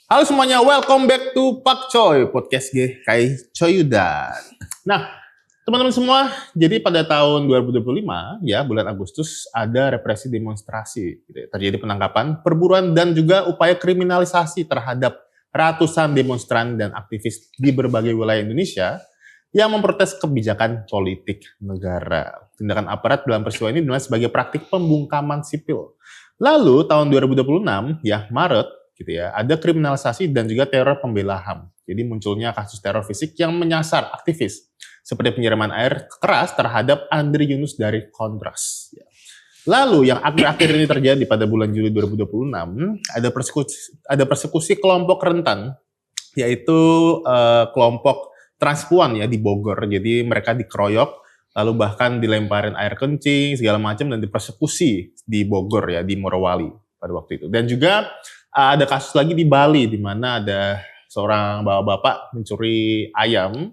Halo semuanya, welcome back to Pak Coy, podcast GKI Coyudan. Nah, teman-teman semua, jadi pada tahun 2025, ya bulan Agustus, ada represi demonstrasi. Terjadi penangkapan, perburuan, dan juga upaya kriminalisasi terhadap ratusan demonstran dan aktivis di berbagai wilayah Indonesia yang memprotes kebijakan politik negara. Tindakan aparat dalam peristiwa ini dinilai sebagai praktik pembungkaman sipil. Lalu tahun 2026, ya Maret, gitu ya, ada kriminalisasi dan juga teror pembela HAM. Jadi munculnya kasus teror fisik yang menyasar aktivis, seperti penyiraman air keras terhadap Andri Yunus dari Kontras. Lalu yang akhir-akhir ini terjadi pada bulan Juli 2026, ada persekusi kelompok rentan, yaitu kelompok Transpuan ya di Bogor. Jadi mereka dikeroyok, lalu bahkan dilemparin air kencing segala macam dan dipersekusi di Bogor ya, di Morowali pada waktu itu. Dan juga ada kasus lagi di Bali di mana ada seorang bapak-bapak mencuri ayam,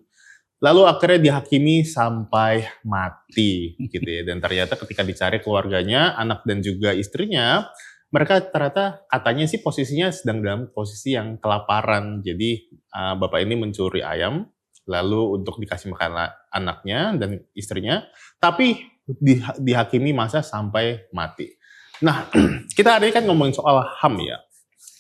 lalu akhirnya dihakimi sampai mati gitu ya. Dan ternyata ketika dicari keluarganya, anak dan juga istrinya, mereka ternyata katanya sih posisinya sedang dalam posisi yang kelaparan. Jadi bapak ini mencuri ayam, lalu untuk dikasih makan anaknya dan istrinya, tapi dihakimi masa sampai mati. Nah, kita hari ini kan ngomongin soal HAM ya.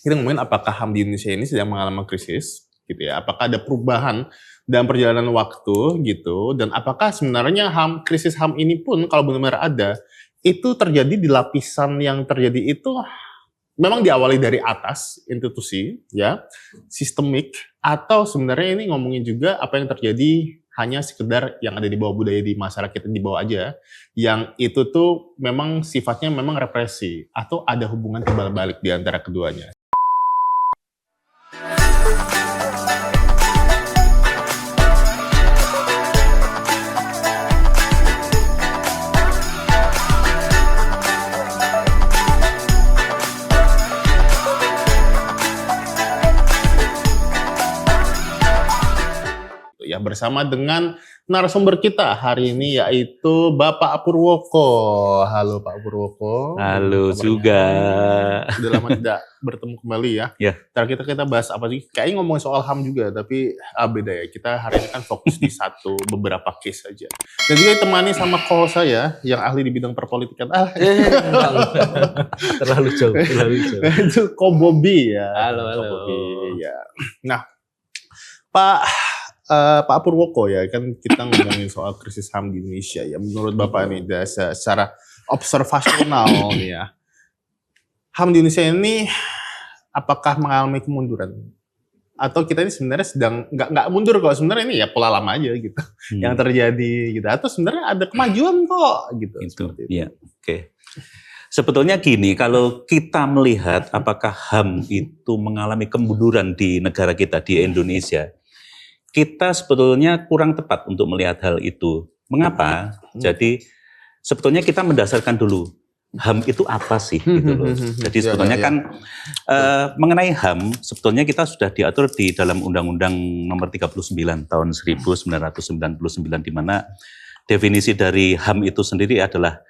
Kita ngomongin apakah HAM di Indonesia ini sedang mengalami krisis, gitu ya. Apakah ada perubahan dalam perjalanan waktu, gitu. Dan apakah sebenarnya krisis HAM ini pun kalau benar-benar ada, itu terjadi di lapisan yang terjadi itu memang diawali dari atas institusi, ya, sistemik, atau sebenarnya ini ngomongin juga apa yang terjadi hanya sekedar yang ada di bawah budaya di masyarakat di bawah aja, yang itu tuh memang sifatnya memang represi, atau ada hubungan timbal balik di antara keduanya. Ya, bersama dengan narasumber kita hari ini yaitu Bapak Purwoko. Halo Pak Purwoko. Halo juga. Udah lama tidak bertemu kembali ya. Ya. Ntar kita bahas apa sih? Kayaknya ngomongin soal HAM juga, tapi beda ya. Kita hari ini kan fokus di beberapa case saja. Dan juga ditemani sama co-host saya yang ahli di bidang perpolitikan. Terlalu jauh. Itu Ko Bobi ya. Halo. Bobi, ya. Nah, Pak Purwoko ya, kan kita ngomongin soal krisis HAM di Indonesia ya. Menurut Bapak nih, secara observasional nih ya, HAM di Indonesia ini apakah mengalami kemunduran? Atau kita ini sebenarnya sedang nggak mundur kok, sebenarnya ini ya pola lama aja gitu yang terjadi gitu. Atau sebenarnya ada kemajuan kok gitu. Itu. Ya, oke. Sebetulnya gini, kalau kita melihat apakah HAM itu mengalami kemunduran di negara kita, di Indonesia, kita sebetulnya kurang tepat untuk melihat hal itu. Mengapa? Jadi sebetulnya kita mendasarkan dulu HAM itu apa sih gitu loh. Jadi sebetulnya kan mengenai HAM sebetulnya kita sudah diatur di dalam Undang-Undang Nomor 39 tahun 1999 di mana definisi dari HAM itu sendiri adalah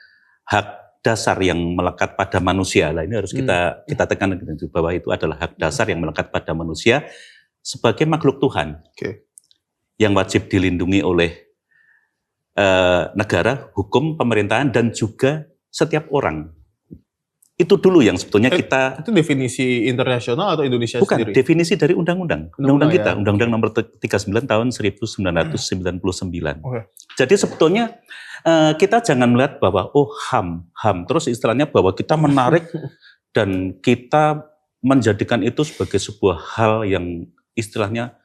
hak dasar yang melekat pada manusia. Lah ini harus kita tekan bahwa itu adalah hak dasar yang melekat pada manusia sebagai makhluk Tuhan. Yang wajib dilindungi oleh negara, hukum, pemerintahan, dan juga setiap orang. Itu dulu yang sebetulnya kita... Itu definisi internasional atau Indonesia bukan, sendiri? Bukan, definisi dari undang-undang. Undang-undang kita, ya. Undang-undang nomor 39 tahun 1999. Jadi sebetulnya kita jangan melihat bahwa, HAM. Terus istilahnya bahwa kita menarik dan kita menjadikan itu sebagai sebuah hal yang istilahnya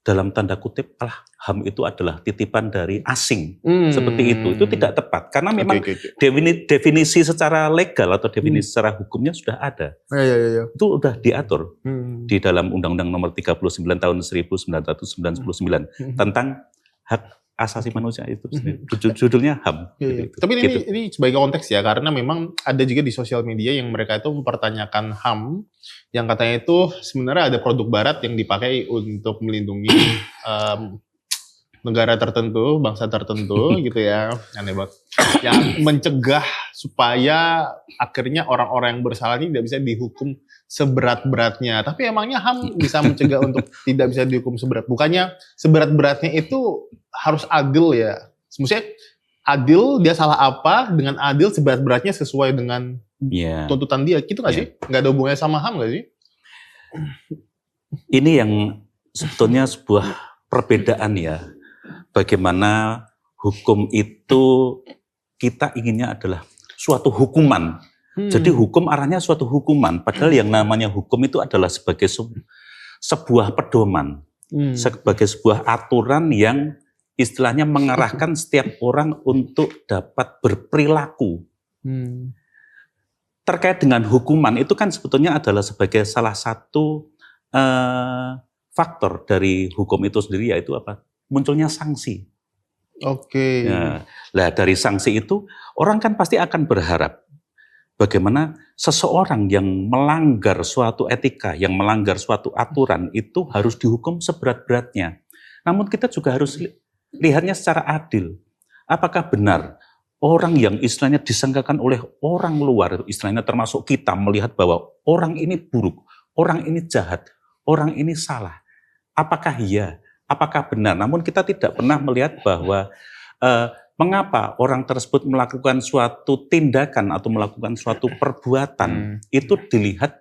dalam tanda kutip, HAM itu adalah titipan dari asing. Seperti itu tidak tepat. Karena memang definisi secara legal atau definisi secara hukumnya sudah ada. Itu sudah diatur di dalam Undang-Undang Nomor 39 tahun 1999 tentang hak asasi manusia itu. Judulnya HAM. Gitu. Tapi ini sebagai konteks ya, karena memang ada juga di sosial media yang mereka itu mempertanyakan HAM, yang katanya itu sebenarnya ada produk barat yang dipakai untuk melindungi negara tertentu, bangsa tertentu gitu ya, aneh banget. Yang mencegah supaya akhirnya orang-orang yang bersalah ini tidak bisa dihukum seberat-beratnya. Tapi emangnya HAM bisa mencegah untuk tidak bisa dihukum seberat? Bukannya seberat-beratnya itu harus adil ya? Maksudnya adil, dia salah apa, dengan adil seberat-beratnya sesuai dengan tuntutan dia. Gitu nggak sih? Nggak ada hubungannya sama HAM nggak sih? Ini yang sebetulnya sebuah perbedaan ya. Bagaimana hukum itu kita inginnya adalah suatu hukuman. Jadi hukum arahnya suatu hukuman. Padahal yang namanya hukum itu adalah sebagai sebuah pedoman. Sebagai sebuah aturan yang istilahnya mengarahkan setiap orang untuk dapat berperilaku. Terkait dengan hukuman itu kan sebetulnya adalah sebagai salah satu faktor dari hukum itu sendiri, yaitu apa? Munculnya sanksi. Oke. Nah, dari sanksi itu orang kan pasti akan berharap bagaimana seseorang yang melanggar suatu etika, yang melanggar suatu aturan itu harus dihukum seberat-beratnya. Namun kita juga harus lihatnya secara adil. Apakah benar orang yang istilahnya disangkakan oleh orang luar, istilahnya termasuk kita, melihat bahwa orang ini buruk, orang ini jahat, orang ini salah. Apakah iya? Apakah benar? Namun kita tidak pernah melihat bahwa mengapa orang tersebut melakukan suatu tindakan atau melakukan suatu perbuatan itu dilihat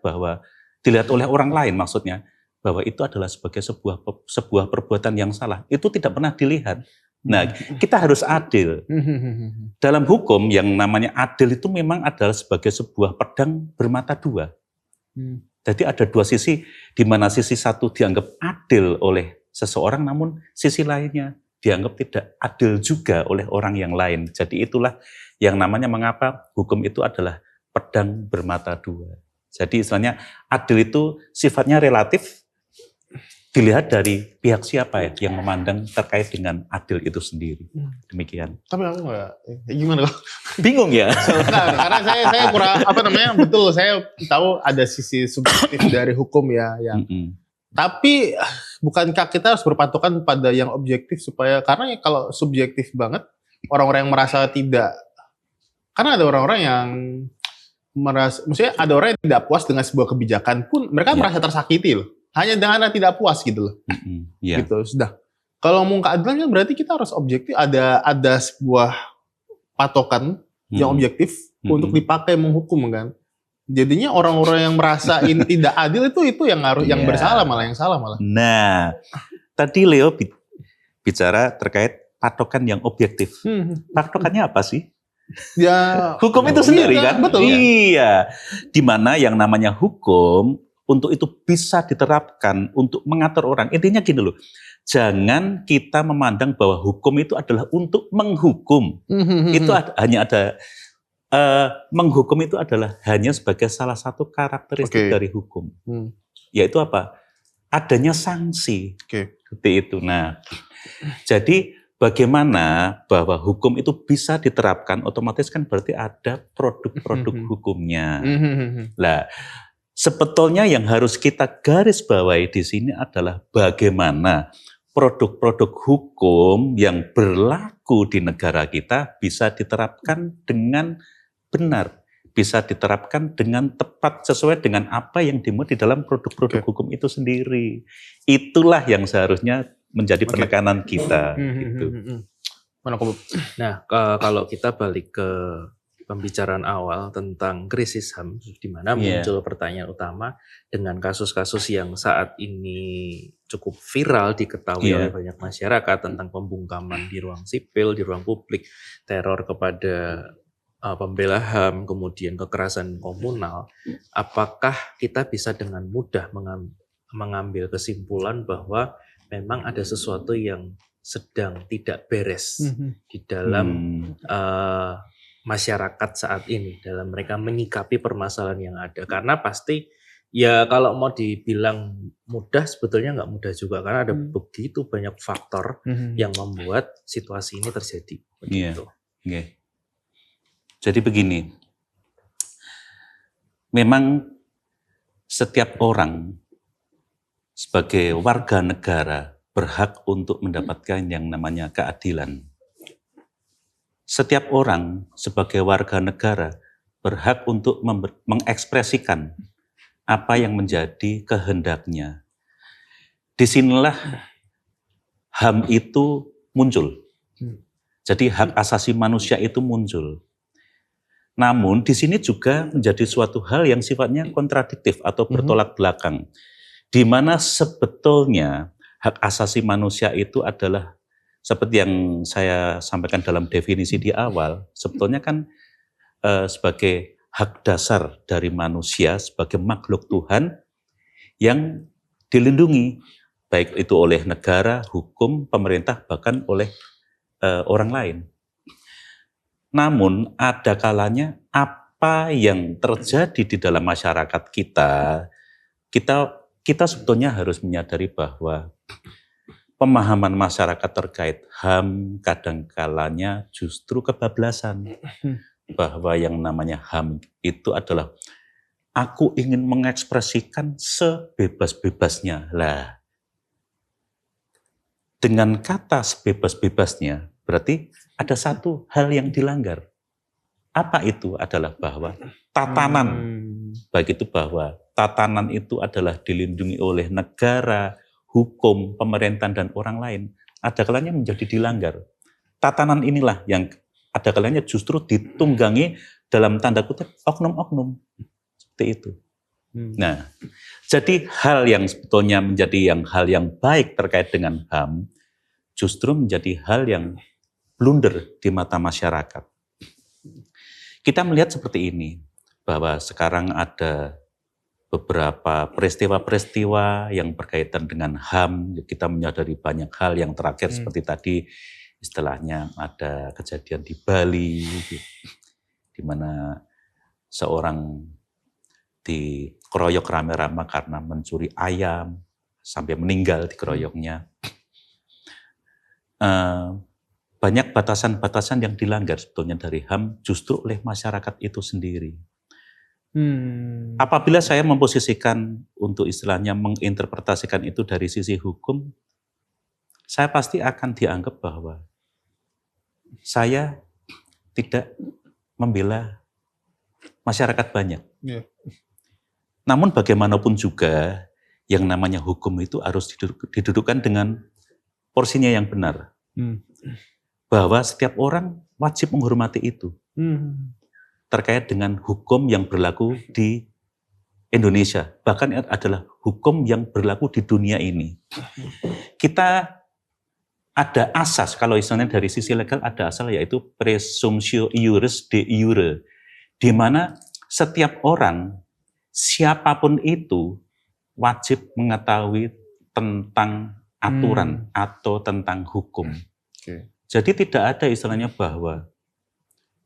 oleh orang lain, maksudnya bahwa itu adalah sebagai sebuah perbuatan yang salah. Itu tidak pernah dilihat. Nah, kita harus adil. Dalam hukum yang namanya adil itu memang adalah sebagai sebuah pedang bermata dua. Jadi ada dua sisi, di mana sisi satu dianggap adil oleh seseorang, namun sisi lainnya dianggap tidak adil juga oleh orang yang lain. Jadi itulah yang namanya mengapa hukum itu adalah pedang bermata dua. Jadi istilahnya adil itu sifatnya relatif, dilihat dari pihak siapa ya yang memandang terkait dengan adil itu sendiri. Demikian. Tapi aku nggak, gimana kok? Bingung ya? Karena saya kurang, betul, saya tahu ada sisi subjektif dari hukum ya. Tapi bukankah kita harus berpatokan pada yang objektif karena kalau subjektif banget, orang-orang yang merasa tidak, karena ada orang-orang yang merasa, maksudnya ada orang yang tidak puas dengan sebuah kebijakan pun, mereka merasa tersakiti loh. Hanya dengan tidak puas gitu loh. Gitu, sudah. Kalau mau keadilan kan berarti kita harus objektif, ada sebuah patokan yang objektif untuk dipakai menghukum kan. Jadinya orang-orang yang merasa ini tidak adil itu yang harus yang bersalah malah, yang salah malah. Nah, tadi Leo bicara terkait patokan yang objektif. Patokannya apa sih? Ya, hukum itu sendiri kan? Betul. Iya. Di mana yang namanya hukum untuk itu bisa diterapkan untuk mengatur orang. Intinya gini loh. Jangan kita memandang bahwa hukum itu adalah untuk menghukum. Itu hanya ada menghukum itu adalah hanya sebagai salah satu karakteristik dari hukum. Yaitu apa? Adanya sanksi. Seperti itu. Nah, jadi bagaimana bahwa hukum itu bisa diterapkan, otomatis kan berarti ada produk-produk hukumnya. Nah, sebetulnya yang harus kita garis bawahi di sini adalah bagaimana produk-produk hukum yang berlaku di negara kita bisa diterapkan dengan benar, bisa diterapkan dengan tepat sesuai dengan apa yang dimuat di dalam produk-produk hukum itu sendiri. Itulah yang seharusnya menjadi penekanan kita. Gitu. Nah, kalau kita balik ke pembicaraan awal tentang krisis HAM, di mana muncul pertanyaan utama dengan kasus-kasus yang saat ini cukup viral diketahui oleh banyak masyarakat tentang pembungkaman di ruang sipil, di ruang publik, teror kepada pembela HAM, kemudian kekerasan komunal. Apakah kita bisa dengan mudah mengambil kesimpulan bahwa memang ada sesuatu yang sedang tidak beres di dalam masyarakat saat ini, dalam mereka menyikapi permasalahan yang ada? Karena pasti ya kalau mau dibilang mudah, sebetulnya nggak mudah juga, karena ada begitu banyak faktor yang membuat situasi ini terjadi. Begitu. Jadi begini, memang setiap orang sebagai warga negara berhak untuk mendapatkan yang namanya keadilan. Setiap orang sebagai warga negara berhak untuk mengekspresikan apa yang menjadi kehendaknya. Disinilah HAM itu muncul. Jadi hak asasi manusia itu muncul. Namun di sini juga menjadi suatu hal yang sifatnya kontradiktif atau bertolak belakang. Di mana sebetulnya hak asasi manusia itu adalah seperti yang saya sampaikan dalam definisi di awal, sebetulnya kan sebagai hak dasar dari manusia sebagai makhluk Tuhan yang dilindungi, baik itu oleh negara, hukum, pemerintah, bahkan oleh orang lain. Namun ada kalanya apa yang terjadi di dalam masyarakat kita sebetulnya harus menyadari bahwa pemahaman masyarakat terkait HAM kadang-kalanya justru kebablasan. Bahwa yang namanya HAM itu adalah aku ingin mengekspresikan sebebas-bebasnya. Lah, dengan kata sebebas-bebasnya berarti ada satu hal yang dilanggar. Apa itu? Adalah bahwa tatanan, baik itu bahwa tatanan itu adalah dilindungi oleh negara, hukum, pemerintahan, dan orang lain. Ada kalanya menjadi dilanggar. Tatanan inilah yang ada kalanya justru ditunggangi dalam tanda kutip oknum-oknum. Seperti itu. Nah, jadi hal yang sebetulnya menjadi hal yang baik terkait dengan HAM, justru menjadi hal yang blunder di mata masyarakat. Kita melihat seperti ini, bahwa sekarang ada beberapa peristiwa-peristiwa yang berkaitan dengan HAM, kita menyadari banyak hal yang terakhir seperti tadi, istilahnya ada kejadian di Bali, di mana seorang dikeroyok rame-rame karena mencuri ayam, sampai meninggal dikeroyoknya. Banyak batasan-batasan yang dilanggar sebetulnya dari HAM justru oleh masyarakat itu sendiri. Apabila saya memposisikan untuk istilahnya menginterpretasikan itu dari sisi hukum, saya pasti akan dianggap bahwa saya tidak membela masyarakat banyak. Namun bagaimanapun juga yang namanya hukum itu harus didudukkan dengan porsinya yang benar. Bahwa setiap orang wajib menghormati itu. Terkait dengan hukum yang berlaku di Indonesia. Bahkan adalah hukum yang berlaku di dunia ini. Kita ada asas, kalau istilahnya dari sisi legal ada asas yaitu presumptio iuris de iure. Di mana setiap orang, siapapun itu, wajib mengetahui tentang aturan atau tentang hukum. Jadi tidak ada istilahnya bahwa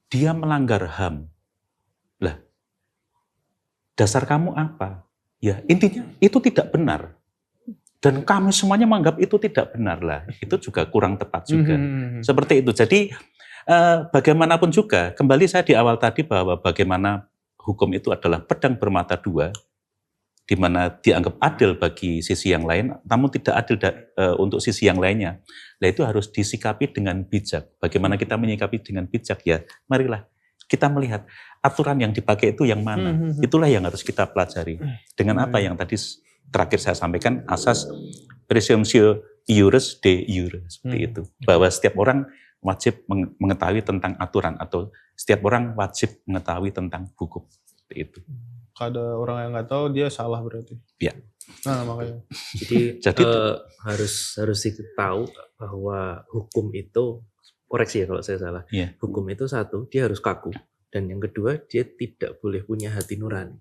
dia melanggar HAM. Lah, dasar kamu apa? Ya intinya itu tidak benar. Dan kami semuanya menganggap itu tidak benar lah. Itu juga kurang tepat juga. Seperti itu. Jadi bagaimanapun juga, kembali saya di awal tadi bahwa bagaimana hukum itu adalah pedang bermata dua, di mana dianggap adil bagi sisi yang lain, namun tidak adil untuk sisi yang lainnya. Nah itu harus disikapi dengan bijak. Bagaimana kita menyikapi dengan bijak ya? Marilah kita melihat aturan yang dipakai itu yang mana. Itulah yang harus kita pelajari. Dengan apa yang tadi terakhir saya sampaikan, asas presumptio iuris de iure, seperti itu. Bahwa setiap orang wajib mengetahui tentang aturan atau setiap orang wajib mengetahui tentang hukum. Seperti itu. Ada orang yang nggak tahu dia salah berarti. Ya. Nah makanya. Jadi harus tahu bahwa hukum itu, koreksi ya kalau saya salah. Yeah. Hukum itu satu, dia harus kaku, dan yang kedua dia tidak boleh punya hati nurani.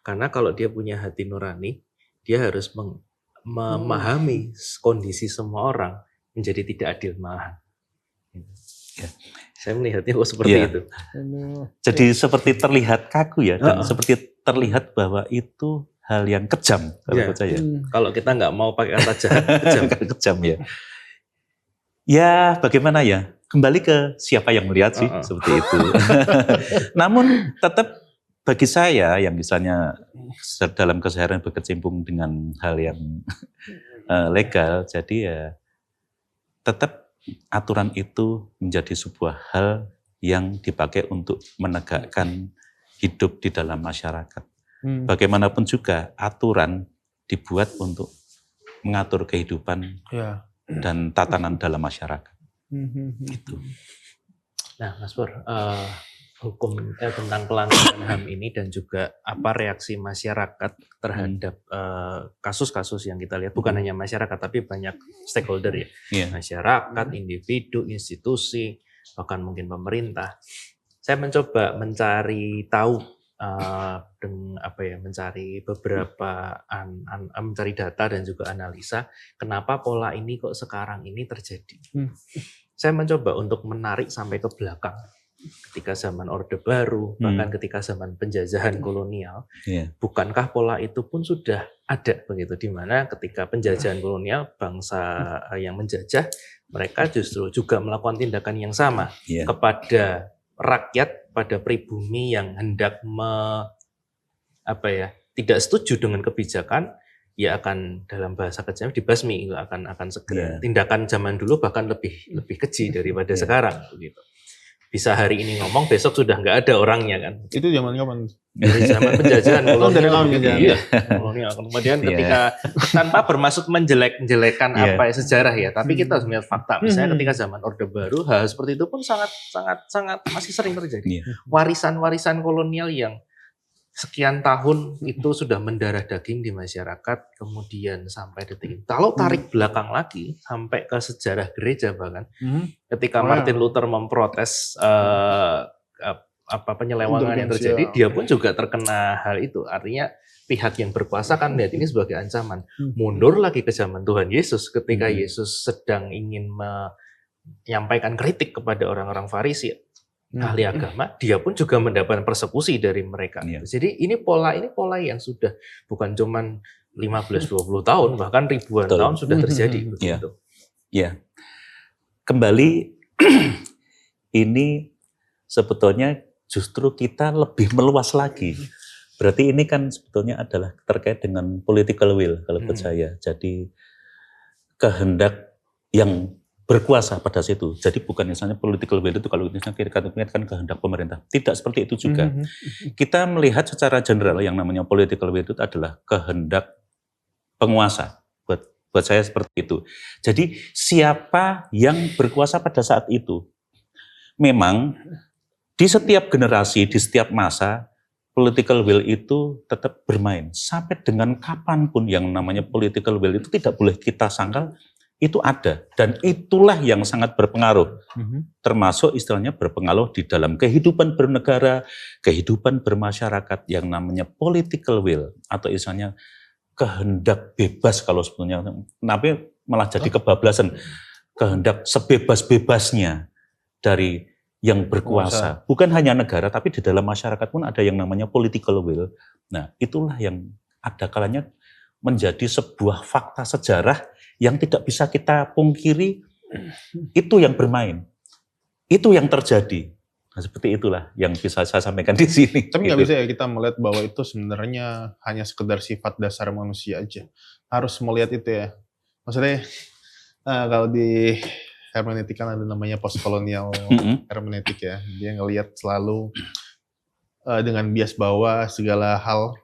Karena kalau dia punya hati nurani, dia harus memahami kondisi semua orang menjadi tidak adil malahan. Ya. Saya melihatnya seperti itu. Jadi seperti terlihat kaku ya, dan seperti terlihat bahwa itu hal yang kejam kalau saya. Kalau kita nggak mau pakai kata jahat, kejam. Kejam ya. Ya bagaimana ya, kembali ke siapa yang melihat sih, seperti itu. Namun tetap bagi saya yang misalnya dalam keseharian berkecimpung dengan hal yang legal, jadi ya tetap aturan itu menjadi sebuah hal yang dipakai untuk menegakkan hidup di dalam masyarakat. bagaimanapun juga aturan dibuat untuk mengatur kehidupan dan tatanan dalam masyarakat. Itu. Nah, Mas Pur, hukum tentang pelanggaran HAM ini dan juga apa reaksi masyarakat terhadap kasus-kasus yang kita lihat, bukan hanya masyarakat tapi banyak stakeholder ya, masyarakat, individu, institusi, bahkan mungkin pemerintah. Saya mencoba mencari tahu mencari beberapa mencari data dan juga analisa kenapa pola ini kok sekarang ini terjadi. Saya mencoba untuk menarik sampai ke belakang. Ketika zaman Orde Baru, bahkan ketika zaman penjajahan kolonial, bukankah pola itu pun sudah ada begitu, di mana ketika penjajahan kolonial, bangsa yang menjajah, mereka justru juga melakukan tindakan yang sama kepada rakyat, pada pribumi yang hendak tidak setuju dengan kebijakan, ya akan dalam bahasa kejam dibasmi, akan segera. Tindakan zaman dulu bahkan lebih keji daripada sekarang begitu. Bisa hari ini ngomong, besok sudah nggak ada orangnya kan. Itu zaman kapan? Dari zaman penjajahan kolonial. Iya. Kolonial. Kemudian ketika tanpa bermaksud menjelek-jelekan sejarah ya, tapi kita harus melihat fakta. Misalnya ketika zaman Orde Baru, hal seperti itu pun sangat masih sering terjadi. Warisan-warisan kolonial yang sekian tahun itu sudah mendarah daging di masyarakat, kemudian sampai detik ini. Kalau tarik belakang lagi sampai ke sejarah gereja bahkan, ketika Martin Luther memprotes penyelewangan yang terjadi, dia pun juga terkena hal itu. Artinya pihak yang berkuasa kan melihat ini sebagai ancaman. Mundur lagi ke zaman Tuhan Yesus, ketika Yesus sedang ingin menyampaikan kritik kepada orang-orang Farisi, ahli agama, dia pun juga mendapatkan persekusi dari mereka. Jadi ini pola yang sudah bukan cuman 15-20 tahun, bahkan ribuan tahun sudah terjadi. Begitu. Kembali ini sebetulnya justru kita lebih meluas lagi. Berarti ini kan sebetulnya adalah terkait dengan political will kalau buat saya. Jadi kehendak yang berkuasa pada situ. Jadi bukan misalnya political will itu kalau misalnya kita kan kehendak pemerintah. Tidak seperti itu juga. Kita melihat secara general yang namanya political will itu adalah kehendak penguasa. Buat saya seperti itu. Jadi siapa yang berkuasa pada saat itu? Memang di setiap generasi, di setiap masa, political will itu tetap bermain. Sampai dengan kapanpun yang namanya political will itu tidak boleh kita sangkal itu ada, dan itulah yang sangat berpengaruh, termasuk istilahnya berpengaruh di dalam kehidupan bernegara, kehidupan bermasyarakat yang namanya political will, atau istilahnya kehendak bebas kalau sebetulnya, tapi malah jadi kebablasan, kehendak sebebas-bebasnya dari yang berkuasa. Bukan hanya negara, tapi di dalam masyarakat pun ada yang namanya political will. Nah, itulah yang ada kalanya menjadi sebuah fakta sejarah yang tidak bisa kita pungkiri, itu yang bermain, itu yang terjadi. Nah, seperti itulah yang bisa saya sampaikan di sini. Tapi nggak bisa ya kita melihat bahwa itu sebenarnya hanya sekedar sifat dasar manusia aja. Harus melihat itu ya. Maksudnya kalau di hermeneutik kan ada namanya postkolonial hermeneutik ya. Dia ngelihat selalu dengan bias bahwa segala hal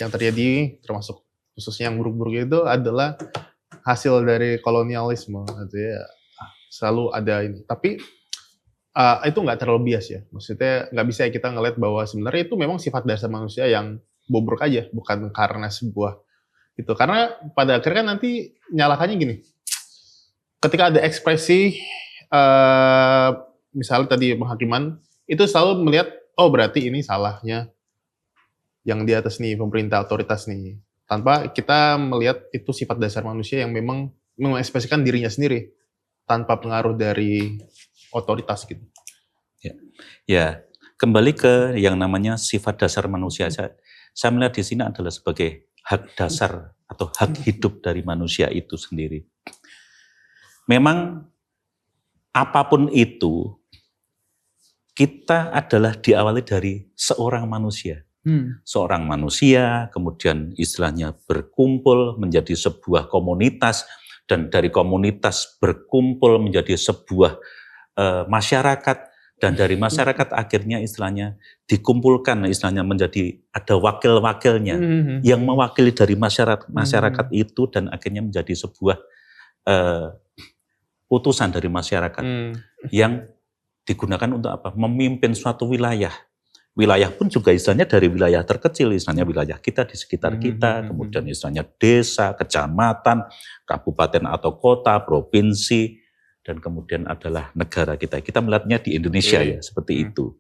yang terjadi, termasuk khususnya yang buruk-buruk itu adalah hasil dari kolonialisme, gitu ya. Selalu ada ini. Tapi itu nggak terlalu bias ya. Maksudnya nggak bisa kita ngelihat bahwa sebenarnya itu memang sifat dasar manusia yang bobrok aja, bukan karena sebuah itu. Karena pada akhirnya nanti nyalakannya gini. Ketika ada ekspresi, misalnya tadi penghakiman, itu selalu melihat, oh berarti ini salahnya yang di atas nih, pemerintah, otoritas nih. Tanpa kita melihat itu sifat dasar manusia yang memang mengekspresikan dirinya sendiri tanpa pengaruh dari otoritas gitu. Ya, kembali ke yang namanya sifat dasar manusia. Saya melihat di sini adalah sebagai hak dasar atau hak hidup dari manusia itu sendiri. Memang apapun itu, kita adalah diawali dari seorang manusia. Seorang manusia, kemudian istilahnya berkumpul menjadi sebuah komunitas, dan dari komunitas berkumpul menjadi sebuah masyarakat, Dan dari masyarakat akhirnya istilahnya dikumpulkan, istilahnya menjadi ada wakil-wakilnya yang mewakili dari masyarakat itu dan akhirnya menjadi sebuah putusan dari masyarakat yang digunakan untuk apa? Memimpin suatu wilayah. Wilayah pun juga istilahnya dari wilayah terkecil, istilahnya wilayah kita di sekitar kita, kemudian istilahnya desa, kecamatan, kabupaten atau kota, provinsi, dan kemudian adalah negara kita. Kita melihatnya di Indonesia ya, seperti itu.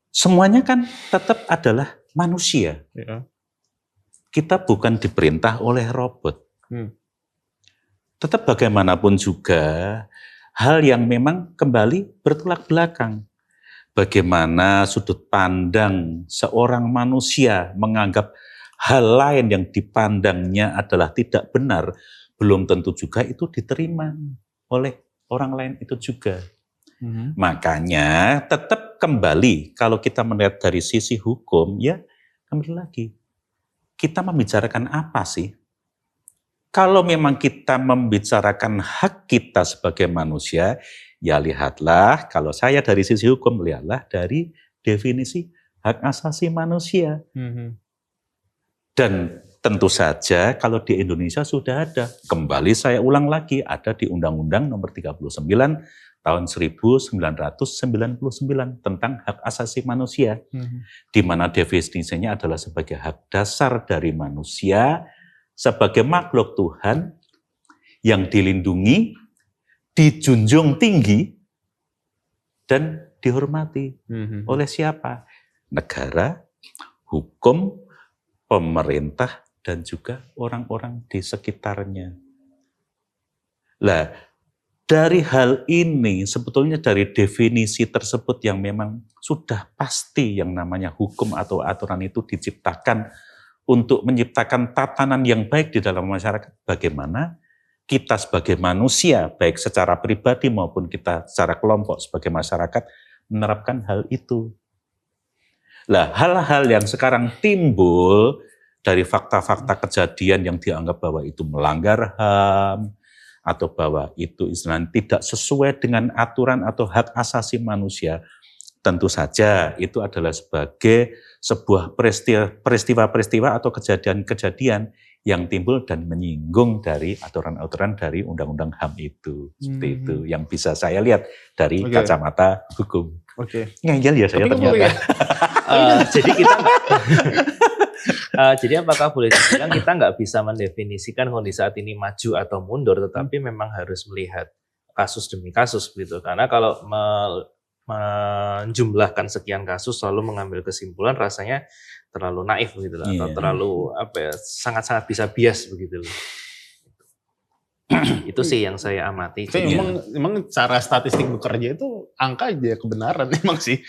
Semuanya kan tetap adalah manusia. Kita bukan diperintah oleh robot. Tetap bagaimanapun juga, hal yang memang kembali bertolak belakang. Bagaimana sudut pandang seorang manusia menganggap hal lain yang dipandangnya adalah tidak benar, belum tentu juga itu diterima oleh orang lain itu juga. Makanya tetap kembali, kalau kita melihat dari sisi hukum, ya kembali lagi. Kita membicarakan apa sih? Kalau memang kita membicarakan hak kita sebagai manusia, ya lihatlah, kalau saya dari sisi hukum, lihatlah dari definisi hak asasi manusia. Dan tentu saja kalau di Indonesia sudah ada, kembali saya ulang lagi, ada di Undang-Undang Nomor 39 tahun 1999 tentang hak asasi manusia, di mana definisinya adalah sebagai hak dasar dari manusia, sebagai makhluk Tuhan yang dilindungi, dijunjung tinggi, dan dihormati. Oleh siapa? Negara, hukum, pemerintah, dan juga orang-orang di sekitarnya. Lah, dari hal ini, sebetulnya dari definisi tersebut yang memang sudah pasti yang namanya hukum atau aturan itu diciptakan untuk menciptakan tatanan yang baik di dalam masyarakat. Bagaimana kita sebagai manusia, baik secara pribadi maupun kita secara kelompok sebagai masyarakat, menerapkan hal itu. Lah, hal-hal yang sekarang timbul dari fakta-fakta kejadian yang dianggap bahwa itu melanggar HAM, atau bahwa itu istilahnya tidak sesuai dengan aturan atau hak asasi manusia, tentu saja itu adalah sebagai sebuah peristiwa-peristiwa atau kejadian-kejadian yang timbul dan menyinggung dari aturan-aturan dari Undang-Undang HAM itu. Seperti itu yang bisa saya lihat dari kacamata hukum. Ngeyel ya saya ternyata. Jadi kita jadi apakah boleh dibilang kita nggak bisa mendefinisikan kondisi saat ini maju atau mundur, tetapi memang harus melihat kasus demi kasus begitu. Karena kalau menjumlahkan sekian kasus lalu mengambil kesimpulan rasanya terlalu naif begitu lah, atau terlalu sangat-sangat bisa bias begitu. Itu sih yang saya amati. Emang cara statistik bekerja itu angka aja kebenaran emang sih.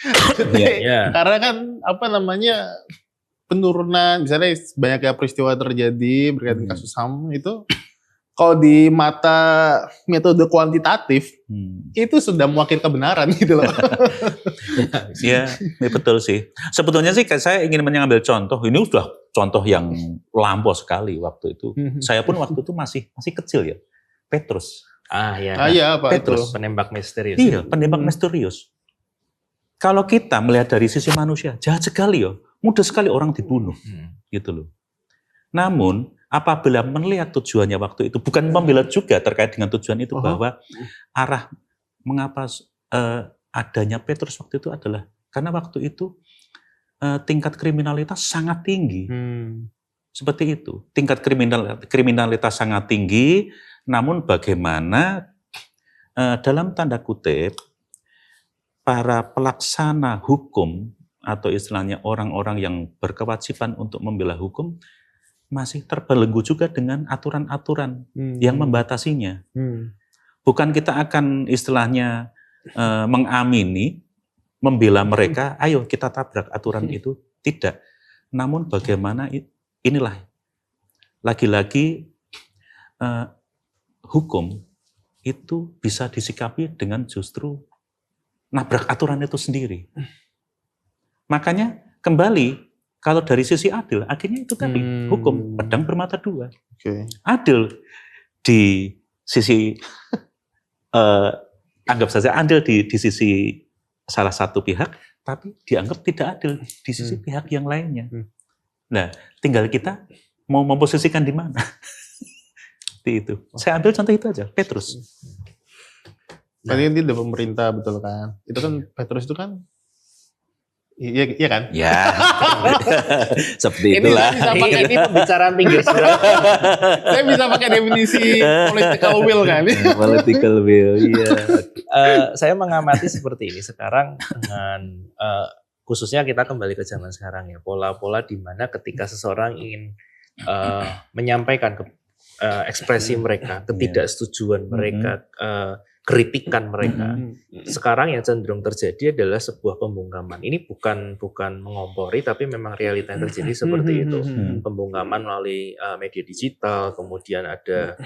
Karena kan penurunan, misalnya banyaknya peristiwa terjadi berkaitan kasus HAM itu, kalau di mata metode kuantitatif, itu sudah mewakili kebenaran gitu loh. Ya, betul sih. Sebetulnya sih saya ingin mengambil contoh, ini sudah contoh yang lampau sekali waktu itu. Saya pun waktu itu masih kecil ya, Petrus. Pak Petrus. Penembak misterius. Iya, penembak misterius. Kalau kita melihat dari sisi manusia, jahat sekali ya. Mudah sekali orang dibunuh, gitu loh. Namun, apabila melihat tujuannya waktu itu, bukan membela juga terkait dengan tujuan itu, bahwa arah mengapa adanya Petrus waktu itu adalah, karena waktu itu tingkat kriminalitas sangat tinggi. Seperti itu, tingkat kriminalitas sangat tinggi, namun bagaimana dalam tanda kutip, para pelaksana hukum, atau istilahnya orang-orang yang berkewajiban untuk membela hukum masih terbelenggu juga dengan aturan-aturan yang membatasinya. Bukan kita akan istilahnya mengamini, membela mereka, ayo kita tabrak aturan itu, tidak. Namun bagaimana inilah, lagi-lagi hukum itu bisa disikapi dengan justru nabrak aturan itu sendiri. Makanya kembali, kalau dari sisi adil, akhirnya itu tadi, hukum pedang bermata dua. Adil di sisi anggap saja adil di sisi salah satu pihak, tapi dianggap tidak adil di sisi pihak yang lainnya. Nah, tinggal kita mau memposisikan di mana. Seperti itu. Saya ambil contoh itu aja, Petrus. Tadi dia pemerintah betul kan? Itu kan Petrus itu kan, iya kan? Ya, seperti itulah. Ini pembicaraan pinggir surat. Saya bisa pakai definisi political will kan? Political will, iya. Saya mengamati seperti ini sekarang dengan khususnya kita kembali ke zaman sekarang ya, pola-pola di mana ketika seseorang ingin menyampaikan ekspresi mereka, ketidaksetujuan mereka, kritikan mereka. Sekarang yang cenderung terjadi adalah sebuah pembungkaman. Ini bukan mengompori, tapi memang realita yang terjadi seperti itu. Pembungkaman melalui media digital, kemudian ada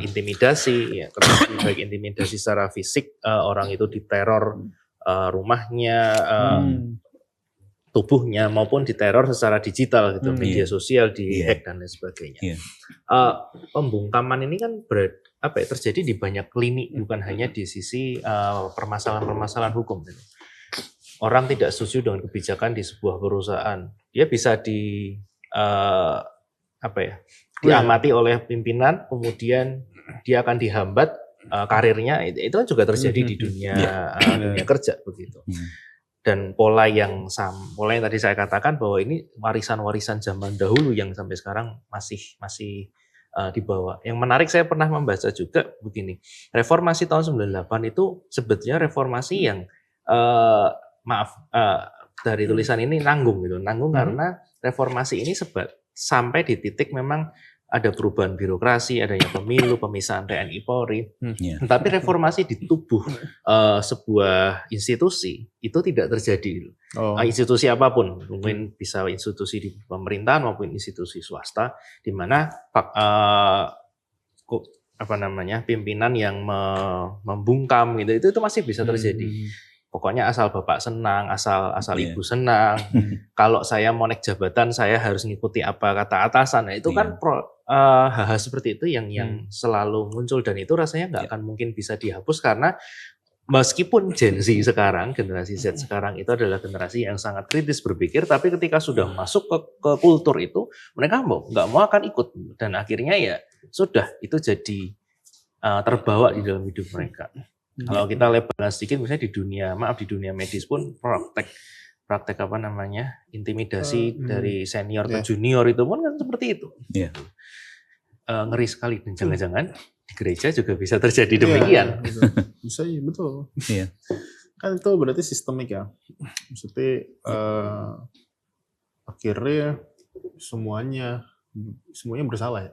intimidasi, ya, baik intimidasi secara fisik, orang itu diteror rumahnya, tubuhnya, maupun diteror secara digital gitu, media sosial dihack dan lain sebagainya. Pembungkaman ini kan terjadi di banyak lini, bukan hanya di sisi permasalahan-permasalahan hukum. Orang tidak setuju dengan kebijakan di sebuah perusahaan, dia bisa diamati oleh pimpinan, kemudian dia akan dihambat karirnya. Itu kan juga terjadi di dunia kerja begitu. Dan pola yang tadi saya katakan bahwa ini warisan-warisan zaman dahulu yang sampai sekarang masih dibawa. Yang menarik, saya pernah membaca juga begini. Reformasi tahun 98 itu sebetulnya reformasi yang dari tulisan ini nanggung gitu. Nanggung karena reformasi ini sampai di titik memang ada perubahan birokrasi, adanya pemilu, pemisahan TNI Polri. Tapi reformasi di tubuh sebuah institusi itu tidak terjadi. Institusi apapun, mungkin bisa institusi di pemerintahan maupun institusi swasta, di mana pimpinan yang membungkam gitu, itu masih bisa terjadi. Pokoknya asal bapak senang, asal ibu senang. Kalau saya mau naik jabatan, saya harus ngikuti apa kata atasan. Nah, itu kan hal-hal seperti itu yang selalu muncul, dan itu rasanya nggak akan mungkin bisa dihapus, karena meskipun Gen Z sekarang, generasi Z sekarang itu adalah generasi yang sangat kritis berpikir, tapi ketika sudah masuk ke kultur itu, mereka nggak mau akan ikut, dan akhirnya ya sudah itu jadi terbawa di dalam hidup mereka. Kalau kita lebarkan sedikit, misalnya di dunia medis pun praktek intimidasi dari senior ke junior itu pun kan seperti itu. Ngeri sekali, dan jangan-jangan di gereja juga bisa terjadi demikian. Bisa, betul. Kan itu berarti sistemik ya. Maksudnya akhirnya semuanya bersalah ya.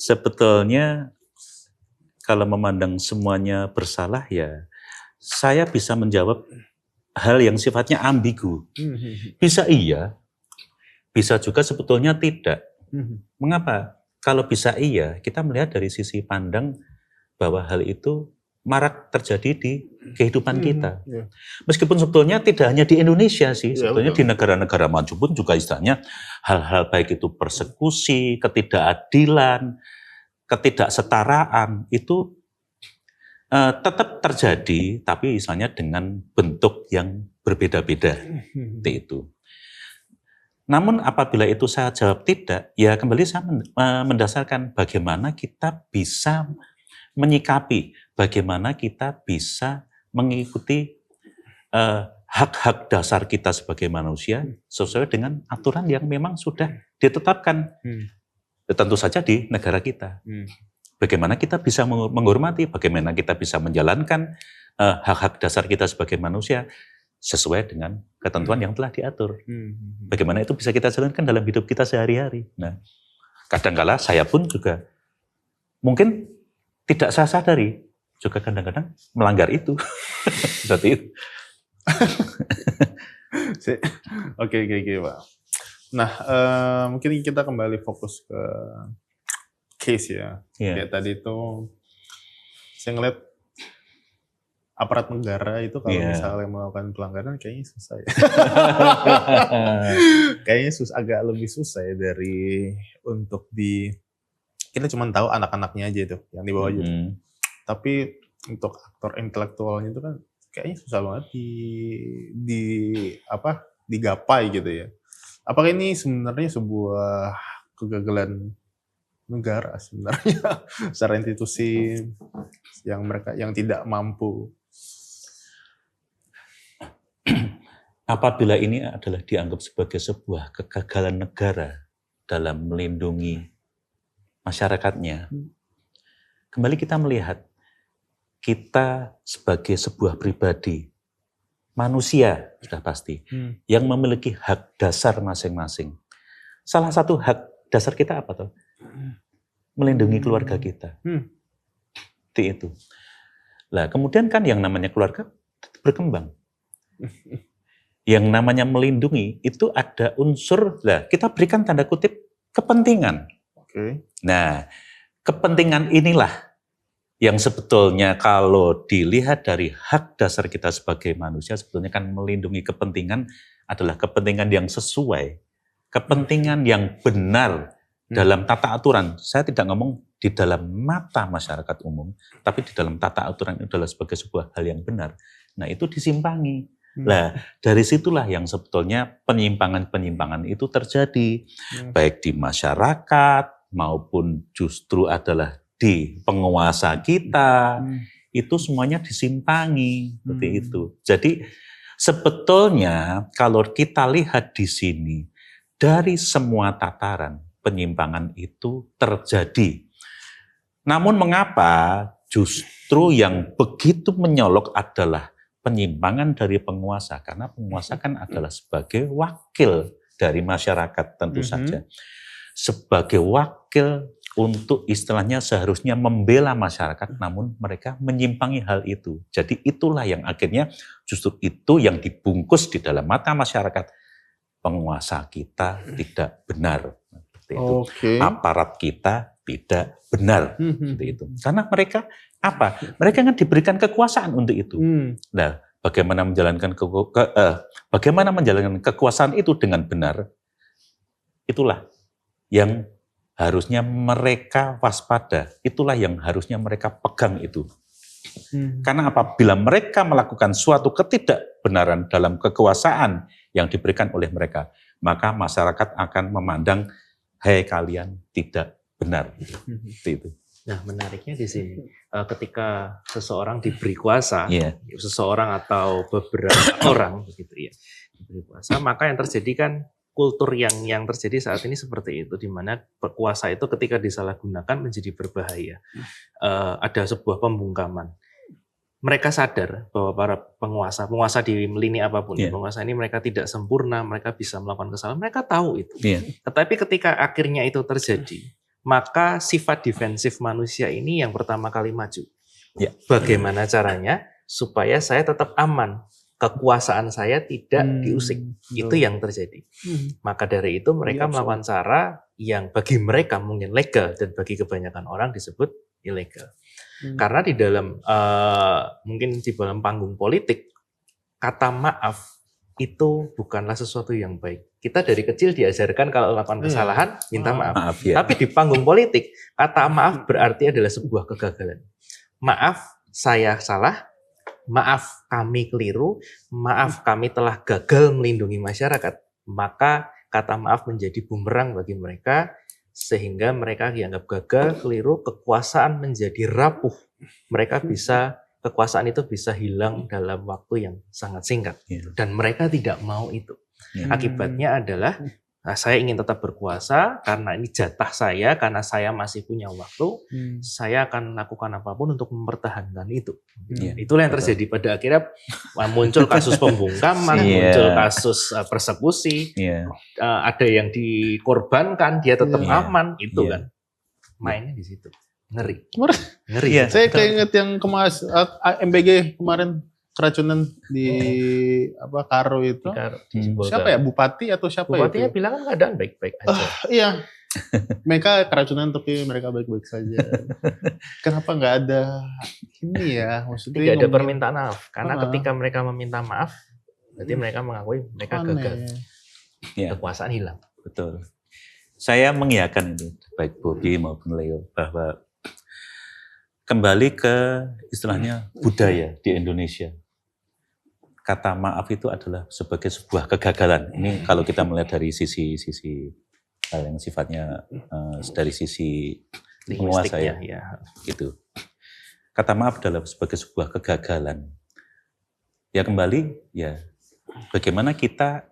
Sebetulnya kalau memandang semuanya bersalah, ya saya bisa menjawab hal yang sifatnya ambigu. Bisa iya, bisa juga sebetulnya tidak. Mengapa? Kalau bisa iya, kita melihat dari sisi pandang bahwa hal itu marak terjadi di kehidupan kita. Meskipun sebetulnya tidak hanya di Indonesia sih, sebetulnya di negara-negara maju pun juga istilahnya hal-hal baik itu persekusi, ketidakadilan, ketidaksetaraan itu tetap terjadi, tapi misalnya dengan bentuk yang berbeda-beda. Seperti itu. Namun apabila itu saya jawab tidak, ya kembali saya mendasarkan bagaimana kita bisa menyikapi, bagaimana kita bisa mengikuti hak-hak dasar kita sebagai manusia sesuai dengan aturan yang memang sudah ditetapkan. Tentu saja di negara kita. Bagaimana kita bisa menghormati, bagaimana kita bisa menjalankan hak-hak dasar kita sebagai manusia sesuai dengan ketentuan yang telah diatur. Bagaimana itu bisa kita jalankan dalam hidup kita sehari-hari. Nah, kadang-kala saya pun juga mungkin tidak saya sadari, juga kadang-kadang melanggar itu. Seperti itu. Oke, Pak. Nah, mungkin kita kembali fokus ke case ya. Kayak tadi itu, saya ngeliat aparat negara itu kalau misalnya melakukan pelanggaran kayaknya susah ya. Kayaknya agak lebih susah ya untuk kita cuma tahu anak-anaknya aja itu yang di bawah aja. Hmm. Tapi untuk aktor intelektualnya itu kan kayaknya susah banget digapai gitu ya. Apakah ini sebenarnya sebuah kegagalan negara sebenarnya secara institusi yang tidak mampu? Apabila ini adalah dianggap sebagai sebuah kegagalan negara dalam melindungi masyarakatnya, kembali kita melihat kita sebagai sebuah pribadi, manusia sudah pasti, yang memiliki hak dasar masing-masing. Salah satu hak dasar kita apa tuh? Melindungi keluarga kita. Itu. Nah, kemudian kan yang namanya keluarga berkembang. Yang namanya melindungi itu ada unsur, kita berikan tanda kutip kepentingan. Nah, kepentingan inilah yang sebetulnya kalau dilihat dari hak dasar kita sebagai manusia, sebetulnya kan melindungi kepentingan adalah kepentingan yang sesuai, kepentingan yang benar dalam tata aturan. Saya tidak ngomong di dalam mata masyarakat umum, tapi di dalam tata aturan itu adalah sebagai sebuah hal yang benar. Nah, itu disimpangi. Nah, dari situlah yang sebetulnya penyimpangan-penyimpangan itu terjadi, baik di masyarakat maupun justru adalah di penguasa kita, itu semuanya disimpangi, seperti itu. Jadi sebetulnya kalau kita lihat di sini, dari semua tataran penyimpangan itu terjadi. Namun mengapa justru yang begitu menyolok adalah penyimpangan dari penguasa? Karena penguasa kan adalah sebagai wakil dari masyarakat tentu saja. Sebagai wakil untuk istilahnya seharusnya membela masyarakat, namun mereka menyimpangi hal itu. Jadi itulah yang akhirnya justru itu yang dibungkus di dalam mata masyarakat. Penguasa kita tidak benar. Seperti itu. Aparat kita tidak benar. Seperti itu. Karena mereka apa? Mereka kan diberikan kekuasaan untuk itu. Nah, bagaimana menjalankan kekuasaan itu dengan benar? Itulah yang harusnya mereka waspada. Itulah yang harusnya mereka pegang itu. Karena apabila mereka melakukan suatu ketidakbenaran dalam kekuasaan yang diberikan oleh mereka, maka masyarakat akan memandang, hei kalian tidak benar. Itu. Nah, menariknya di sini, ketika seseorang diberi kuasa, seseorang atau beberapa orang begitu ya, diberi kuasa, maka yang terjadi kan kultur yang terjadi saat ini seperti itu, di mana kuasa itu ketika disalahgunakan menjadi berbahaya. Ada sebuah pembungkaman. Mereka sadar bahwa para penguasa di lini apapun, penguasa ini mereka tidak sempurna, mereka bisa melakukan kesalahan, mereka tahu itu. Tetapi ketika akhirnya itu terjadi, maka sifat defensif manusia ini yang pertama kali maju. Bagaimana caranya supaya saya tetap aman, kekuasaan saya tidak diusik. Itu yang terjadi. Maka dari itu mereka melakukan cara yang bagi mereka mungkin legal dan bagi kebanyakan orang disebut ilegal. Karena di dalam mungkin di dalam panggung politik, kata maaf itu bukanlah sesuatu yang baik. Kita dari kecil diajarkan kalau melakukan kesalahan minta maaf. Tapi di panggung politik, kata maaf berarti adalah sebuah kegagalan. Maaf, saya salah. Maaf, kami keliru. Maaf, kami telah gagal melindungi masyarakat. Maka kata maaf menjadi bumerang bagi mereka, sehingga mereka dianggap gagal, keliru, kekuasaan menjadi rapuh. Kekuasaan itu bisa hilang dalam waktu yang sangat singkat. Dan mereka tidak mau itu. Akibatnya adalah, saya ingin tetap berkuasa, karena ini jatah saya, karena saya masih punya waktu, saya akan lakukan apapun untuk mempertahankan itu. Itulah yang terjadi pada akhirnya, muncul kasus pembungkaman, muncul kasus persekusi, ada yang dikorbankan, dia tetap aman, itu kan. Mainnya di situ. Ngeri. Saya kayak inget yang MBG kemarin, keracunan di Karo itu. Siapa ya? Bupati atau siapa? Bupatinya bilang kan keadaan baik-baik aja. Iya. Mereka keracunan tapi mereka baik-baik saja. Kenapa nggak ada ini ya? Maksudnya tidak ada permintaan maaf. Karena ketika mereka meminta maaf, berarti mereka mengakui mereka gagal. Kekuasaan hilang. Betul. saya mengiyakan itu, baik Bobby maupun Leo, bahwa kembali ke istilahnya budaya di Indonesia. Kata maaf itu adalah sebagai sebuah kegagalan. Ini kalau kita melihat dari sisi hal yang sifatnya dari sisi penguasa ya. Gitu. Kata maaf adalah sebagai sebuah kegagalan. Ya kembali, ya bagaimana kita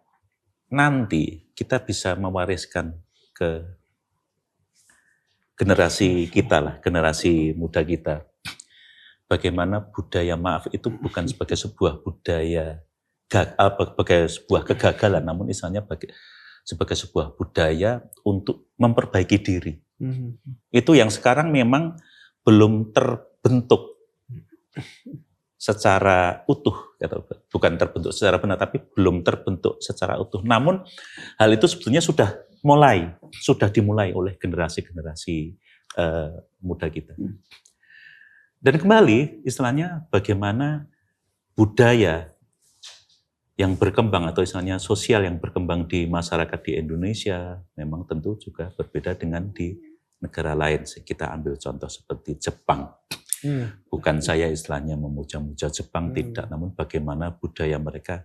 nanti kita bisa mewariskan ke generasi kita lah, generasi muda kita. Bagaimana budaya maaf itu bukan sebagai sebuah budaya, sebagai sebuah kegagalan, namun misalnya sebagai sebuah budaya untuk memperbaiki diri. Itu yang sekarang memang belum terbentuk secara utuh, bukan terbentuk secara benar, tapi belum terbentuk secara utuh. Namun hal itu sebetulnya sudah dimulai oleh generasi-generasi muda kita. Dan kembali istilahnya bagaimana budaya yang berkembang atau istilahnya sosial yang berkembang di masyarakat di Indonesia memang tentu juga berbeda dengan di negara lain. Kita ambil contoh seperti Jepang. Bukan saya istilahnya memuja-muja Jepang, tidak, namun bagaimana budaya mereka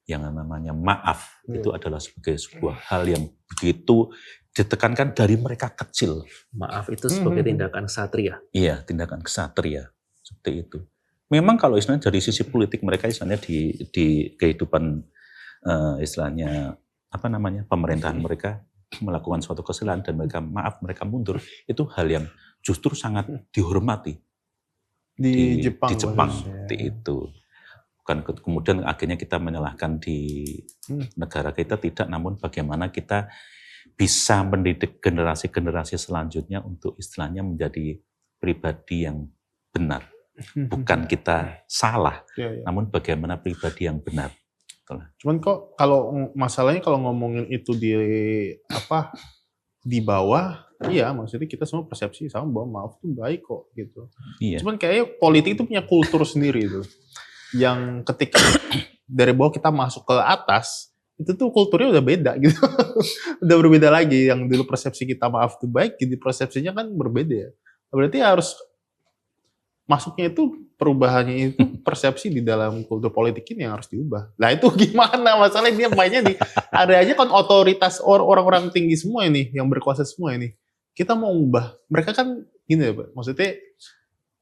yang namanya maaf itu adalah sebagai sebuah hal yang begitu ditekankan dari mereka kecil. Maaf itu sebagai tindakan ksatria. Iya, tindakan ksatria seperti itu. Memang kalau istilahnya dari sisi politik mereka istilahnya di kehidupan istilahnya apa namanya pemerintahan mereka melakukan suatu kesalahan dan mereka maaf, mereka mundur, itu hal yang justru sangat dihormati di Jepang seperti itu. Bukan kemudian akhirnya kita menyalahkan di negara kita, tidak, namun bagaimana kita bisa mendidik generasi-generasi selanjutnya untuk istilahnya menjadi pribadi yang benar. Bukan kita salah, namun bagaimana pribadi yang benar. Cuman kok kalau masalahnya kalau ngomongin itu di bawah, iya maksudnya kita semua persepsi sama bahwa maaf tuh baik kok gitu. Iya. Cuman kayaknya politik itu punya kultur sendiri itu. Yang ketika dari bawah kita masuk ke atas, itu tuh kulturnya udah beda gitu. Udah berbeda lagi. Yang dulu persepsi kita maaf tuh baik, jadi persepsinya kan berbeda ya. Berarti harus masuknya itu, perubahannya itu persepsi di dalam kultur politik ini yang harus diubah. Nah itu gimana masalahnya, dia mainnya di areanya kan otoritas orang-orang tinggi semua ini, yang berkuasa semua ini. Kita mau ubah, mereka kan gini ya Pak, maksudnya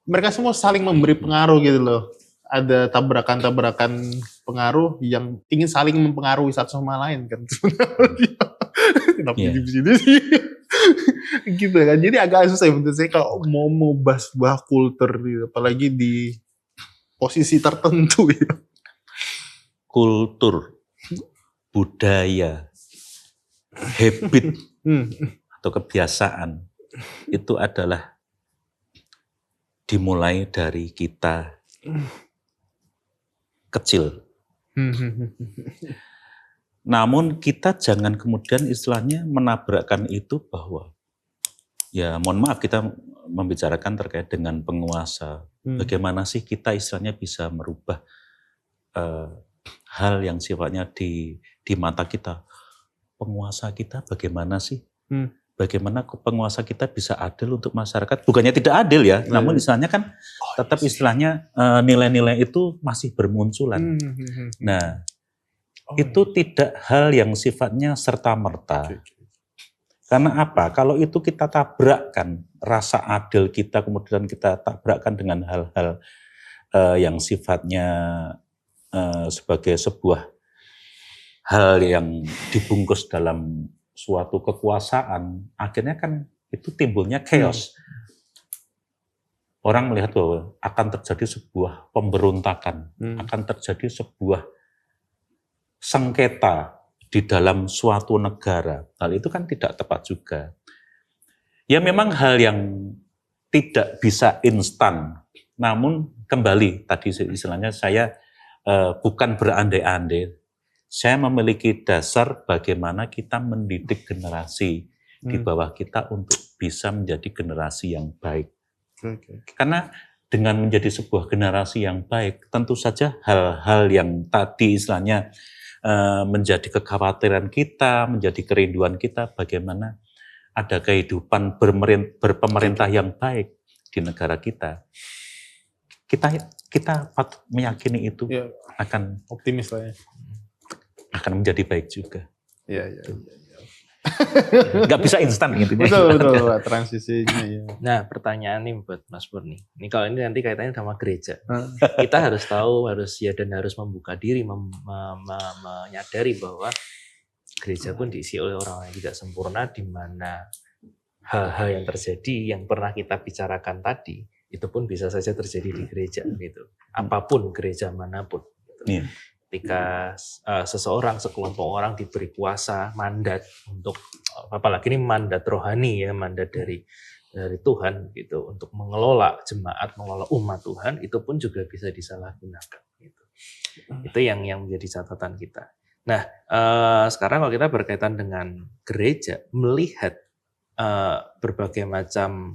mereka semua saling memberi pengaruh gitu loh. Ada tabrakan-tabrakan pengaruh yang ingin saling mempengaruhi satu sama lain kan. Kenapa di sini sih? Gitu kan. Jadi agak susah menurut saya kalau mau mengubah sebuah kultur gitu, apalagi di posisi tertentu gitu. Kultur, budaya, habit atau kebiasaan itu adalah dimulai dari kita kecil. Namun kita jangan kemudian istilahnya menabrakkan itu bahwa ya mohon maaf kita membicarakan terkait dengan penguasa. Bagaimana sih kita istilahnya bisa merubah hal yang sifatnya di mata kita. Penguasa kita bagaimana sih? Bagaimana penguasa kita bisa adil untuk masyarakat? Bukannya tidak adil ya, namun istilahnya kan tetap istilahnya nilai-nilai itu masih bermunculan. Nah, itu tidak hal yang sifatnya serta-merta. Karena apa? Kalau itu kita tabrakkan rasa adil kita, kemudian kita tabrakkan dengan hal-hal yang sifatnya sebagai sebuah hal yang dibungkus dalam suatu kekuasaan, akhirnya kan itu timbulnya chaos. Orang melihat bahwa akan terjadi sebuah pemberontakan, akan terjadi sebuah sengketa di dalam suatu negara. Hal itu kan tidak tepat juga. Ya memang hal yang tidak bisa instan, namun kembali tadi istilahnya saya bukan berandai-andai. Saya memiliki dasar bagaimana kita mendidik generasi di bawah kita untuk bisa menjadi generasi yang baik. Karena dengan menjadi sebuah generasi yang baik, tentu saja hal-hal yang tadi istilahnya menjadi kekhawatiran kita, menjadi kerinduan kita, bagaimana ada kehidupan berpemerintah yang baik di negara kita, kita patut meyakini itu Ya, akan optimis lah ya. akan menjadi baik juga. Iya. Nggak bisa instan gitu. Betul Pak, transisinya ya. Nah, pertanyaan nih buat Mas Pur nih. Ini kalau ini nanti kaitannya sama gereja. Kita harus tahu, harus membuka diri, menyadari bahwa gereja pun diisi oleh orang yang tidak sempurna, di mana hal-hal yang terjadi yang pernah kita bicarakan tadi itu pun bisa saja terjadi di gereja gitu. Apapun gereja manapun. Gitu. Iya. Ketika seseorang, sekelompok orang diberi kuasa, mandat untuk, apalagi ini mandat rohani ya, mandat dari Tuhan gitu, untuk mengelola jemaat, mengelola umat Tuhan, itu pun juga bisa disalahgunakan gitu. Itu yang menjadi catatan kita. Nah, sekarang kalau kita berkaitan dengan gereja, melihat berbagai macam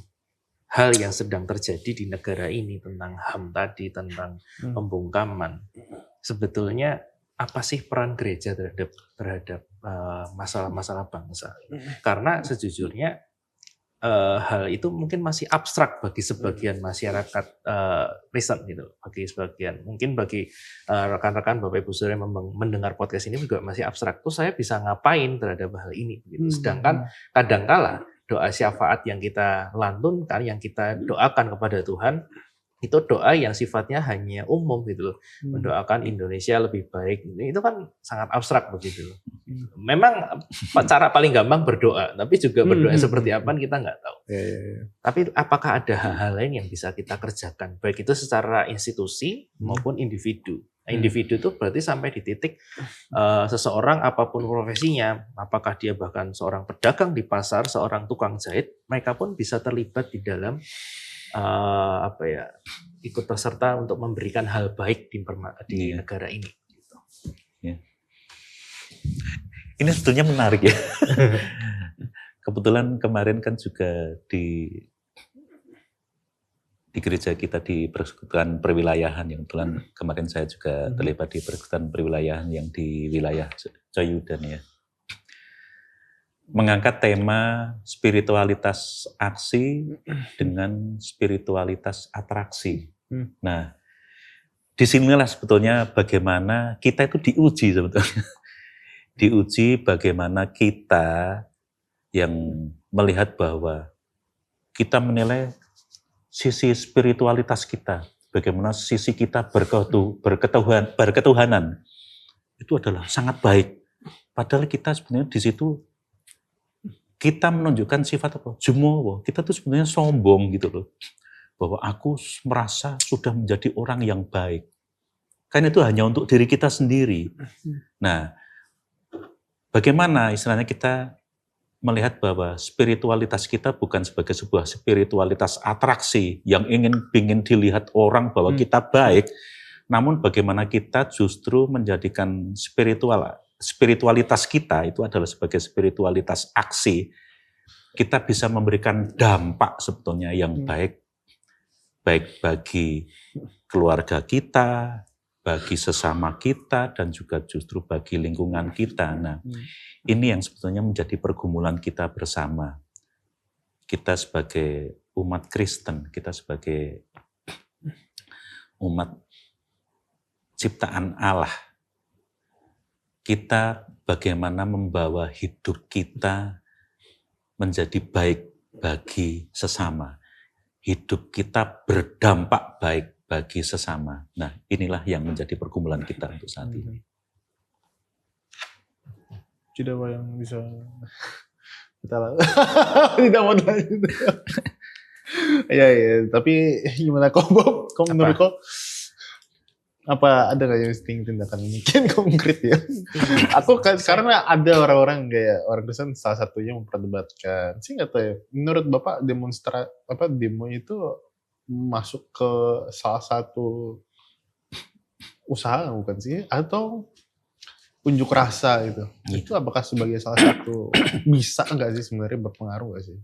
hal yang sedang terjadi di negara ini tentang HAM tadi, tentang pembungkaman, sebetulnya apa sih peran gereja terhadap masalah-masalah bangsa? Karena sejujurnya hal itu mungkin masih abstrak bagi sebagian masyarakat Kristen gitu, bagi rekan-rekan Bapak Ibu Saudara yang mendengar podcast ini juga masih abstrak. Tuh saya bisa ngapain terhadap hal ini? Gitu. Sedangkan kadangkala doa syafaat yang kita lantunkan, yang kita doakan kepada Tuhan, itu doa yang sifatnya hanya umum gitu loh. Mendoakan Indonesia lebih baik. Itu kan sangat abstrak begitu loh. Memang cara paling gampang berdoa, tapi juga berdoa seperti apa kita nggak tahu. Tapi apakah ada hal-hal lain yang bisa kita kerjakan, baik itu secara institusi maupun individu. Individu itu berarti sampai di titik seseorang apapun profesinya, apakah dia bahkan seorang pedagang di pasar, seorang tukang jahit, mereka pun bisa terlibat di dalam ikut serta untuk memberikan hal baik di negara ini. Gitu. Ya. Ini sebetulnya menarik ya. Kebetulan kemarin kan juga di gereja kita di persekutuan perwilayahan, yang kebetulan kemarin saya juga terlibat di persekutuan perwilayahan yang di wilayah Coyudan ya. Mengangkat tema spiritualitas aksi dengan spiritualitas atraksi. Nah, disinilah sebetulnya bagaimana kita itu diuji sebetulnya. Diuji bagaimana kita yang melihat bahwa kita menilai sisi spiritualitas kita, bagaimana sisi kita berketuhanan, itu adalah sangat baik. Padahal kita sebenarnya di situ kita menunjukkan sifat apa? Jumowo. Kita tuh sebenarnya sombong gitu loh. Bahwa aku merasa sudah menjadi orang yang baik. Kan itu hanya untuk diri kita sendiri. Nah, bagaimana istilahnya kita melihat bahwa spiritualitas kita bukan sebagai sebuah spiritualitas atraksi yang ingin dilihat orang bahwa kita baik, namun bagaimana kita justru menjadikan spiritualitas kita itu adalah sebagai spiritualitas aksi. Kita bisa memberikan dampak sebetulnya yang baik bagi keluarga kita, bagi sesama kita, dan juga justru bagi lingkungan kita. Nah, ini yang sebetulnya menjadi pergumulan kita bersama. Kita sebagai umat Kristen, kita sebagai umat ciptaan Allah, kita bagaimana membawa hidup kita menjadi baik bagi sesama. Hidup kita berdampak baik bagi sesama. Nah, inilah yang menjadi pergumulan kita untuk saat ini. Tidak apa yang bisa kita lakukan. Tidak mau lanjut. Ya, tapi gimana kok Bob? Kok menurut kok apa ada nggak yang tindakan mungkin konkret ya? Aku kan karena ada orang-orang kayak orang Kristen salah satunya memperdebatkan. Sih nggak tahu ya. Menurut Bapak demo itu masuk ke salah satu usaha bukan sih? Atau unjuk rasa gitu? Itu apakah sebagai salah satu bisa nggak sih sebenarnya berpengaruh nggak sih?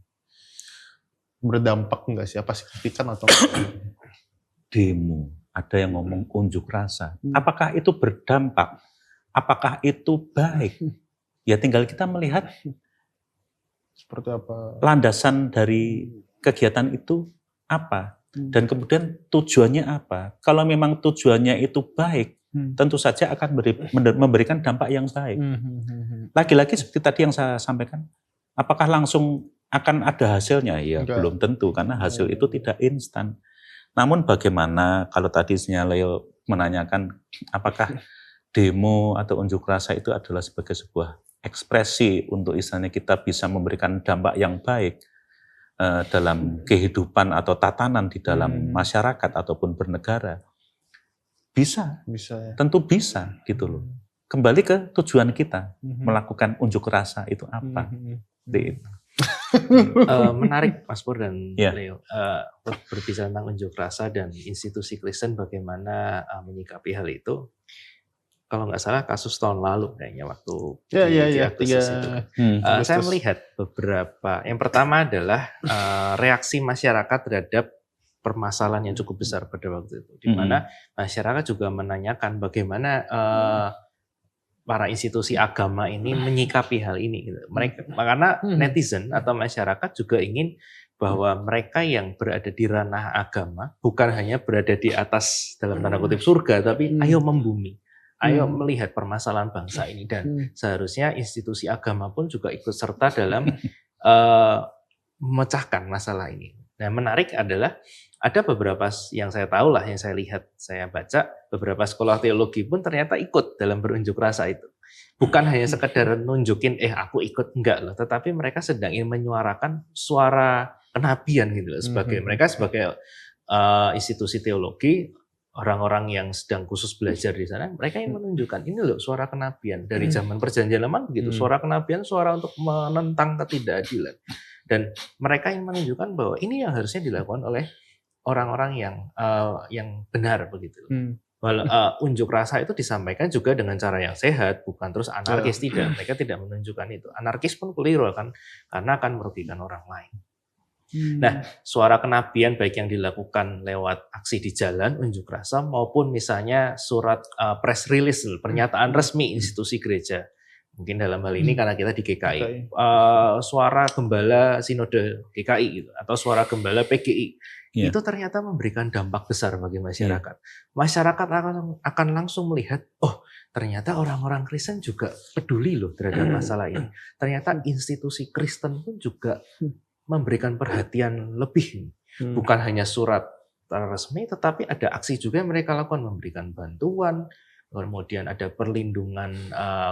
Berdampak nggak sih? Apa signifikan atau demo? Ada yang ngomong unjuk rasa. Apakah itu berdampak? Apakah itu baik? Ya tinggal kita melihat Seperti apa? Landasan dari kegiatan itu apa? Dan kemudian tujuannya apa? Kalau memang tujuannya itu baik, tentu saja akan memberikan dampak yang baik. Lagi-lagi seperti tadi yang saya sampaikan, apakah langsung akan ada hasilnya? Ya Enggak. belum tentu, karena hasil itu tidak instan. Namun bagaimana kalau tadi Leo menanyakan apakah demo atau unjuk rasa itu adalah sebagai sebuah ekspresi untuk istilahnya kita bisa memberikan dampak yang baik dalam kehidupan atau tatanan di dalam masyarakat ataupun bernegara. Bisa ya. Tentu bisa gitu loh. Kembali ke tujuan kita melakukan unjuk rasa itu apa. Menarik Mas Pur dan Ya. Leo berbicara tentang unjuk rasa dan institusi Kristen bagaimana menyikapi hal itu. Kalau nggak salah kasus tahun lalu kayaknya waktu di Agustus itu. Saya melihat beberapa. Yang pertama adalah reaksi masyarakat terhadap permasalahan yang cukup besar pada waktu itu, di mana masyarakat juga menanyakan bagaimana para institusi agama ini menyikapi hal ini. Gitu. Karena netizen atau masyarakat juga ingin bahwa mereka yang berada di ranah agama bukan hanya berada di atas dalam tanda kutip surga, tapi ayo membumi. Ayo melihat permasalahan bangsa ini, dan seharusnya institusi agama pun juga ikut serta dalam memecahkan masalah ini. Nah, menarik adalah ada beberapa yang saya tahu lah, yang saya lihat, saya baca, beberapa sekolah teologi pun ternyata ikut dalam berunjuk rasa itu. Bukan hanya sekedar nunjukin, aku ikut, enggak loh, tetapi mereka sedang ingin menyuarakan suara kenabian gitu loh. Mereka sebagai institusi teologi, orang-orang yang sedang khusus belajar di sana, mereka yang menunjukkan ini loh suara kenabian dari zaman perjanjian lama begitu. Suara kenabian, suara untuk menentang ketidakadilan. Dan mereka yang menunjukkan bahwa ini yang harusnya dilakukan oleh orang-orang yang benar begitu. Unjuk rasa itu disampaikan juga dengan cara yang sehat, bukan terus anarkis, tidak. Mereka tidak menunjukkan itu. Anarkis pun keliru karena akan merugikan orang lain. Nah, suara kenabian baik yang dilakukan lewat aksi di jalan, unjuk rasa, maupun misalnya surat press release, pernyataan resmi institusi gereja. Mungkin dalam hal ini karena kita di GKI. Suara gembala sinode GKI gitu, atau suara gembala PGI. Itu ternyata memberikan dampak besar bagi masyarakat. Masyarakat akan langsung melihat, ternyata orang-orang Kristen juga peduli loh terhadap masalah ini. Ternyata institusi Kristen pun juga memberikan perhatian lebih, bukan hanya surat resmi, tetapi ada aksi juga yang mereka lakukan, memberikan bantuan, kemudian ada perlindungan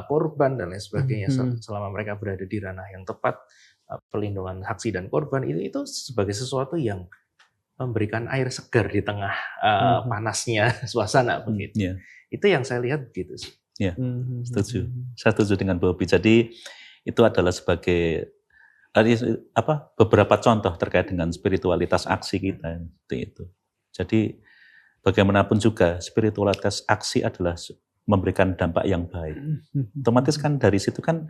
korban dan lain sebagainya selama mereka berada di ranah yang tepat, perlindungan saksi dan korban itu sebagai sesuatu yang memberikan air segar di tengah panasnya suasana begitu. Itu yang saya lihat begitu sih. Ya, setuju. Saya setuju dengan Bobby. Jadi itu adalah sebagai beberapa contoh terkait dengan spiritualitas aksi kita seperti itu. Jadi bagaimanapun juga spiritualitas aksi adalah memberikan dampak yang baik. Otomatis kan dari situ kan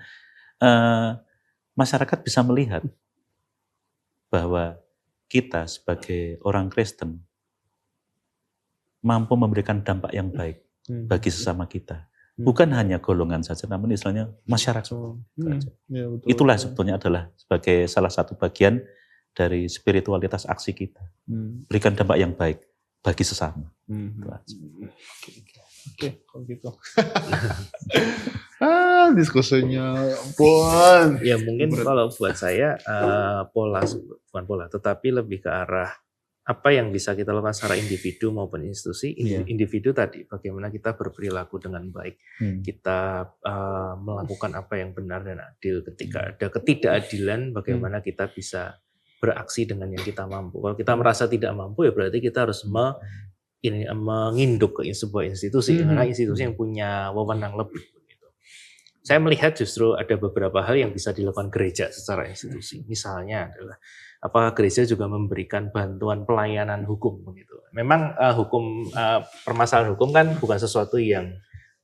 masyarakat bisa melihat bahwa kita sebagai orang Kristen mampu memberikan dampak yang baik bagi sesama kita. Bukan hanya golongan saja, namun istilahnya masyarakat. Ya, betul. Itulah sebetulnya adalah sebagai salah satu bagian dari spiritualitas aksi kita. Berikan dampak yang baik bagi sesama. Oke, kalau gitu. Diskusinya ampun. Ya mungkin kalau buat saya bukan pola, tetapi lebih ke arah apa yang bisa kita lakukan secara individu maupun institusi. Individu tadi, bagaimana kita berperilaku dengan baik, kita melakukan apa yang benar dan adil. Ketika ada ketidakadilan, bagaimana kita bisa beraksi dengan yang kita mampu. Kalau kita merasa tidak mampu, ya berarti kita harus menginduk ke sebuah institusi, karena institusi yang punya wewenang lebih. Saya melihat justru ada beberapa hal yang bisa dilakukan gereja secara institusi. Misalnya adalah apakah gereja juga memberikan bantuan pelayanan hukum begitu. Memang permasalahan hukum kan bukan sesuatu yang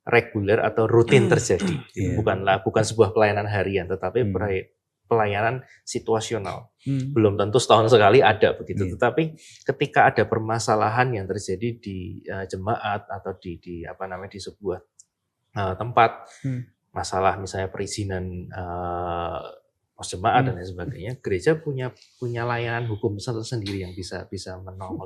reguler atau rutin terjadi. Bukan sebuah pelayanan harian, tetapi pelayanan situasional. Belum tentu setahun sekali ada begitu. Tetapi ketika ada permasalahan yang terjadi di jemaat atau di sebuah tempat, masalah misalnya perizinan pos jemaat dan lain sebagainya, gereja punya layanan hukum sendiri yang bisa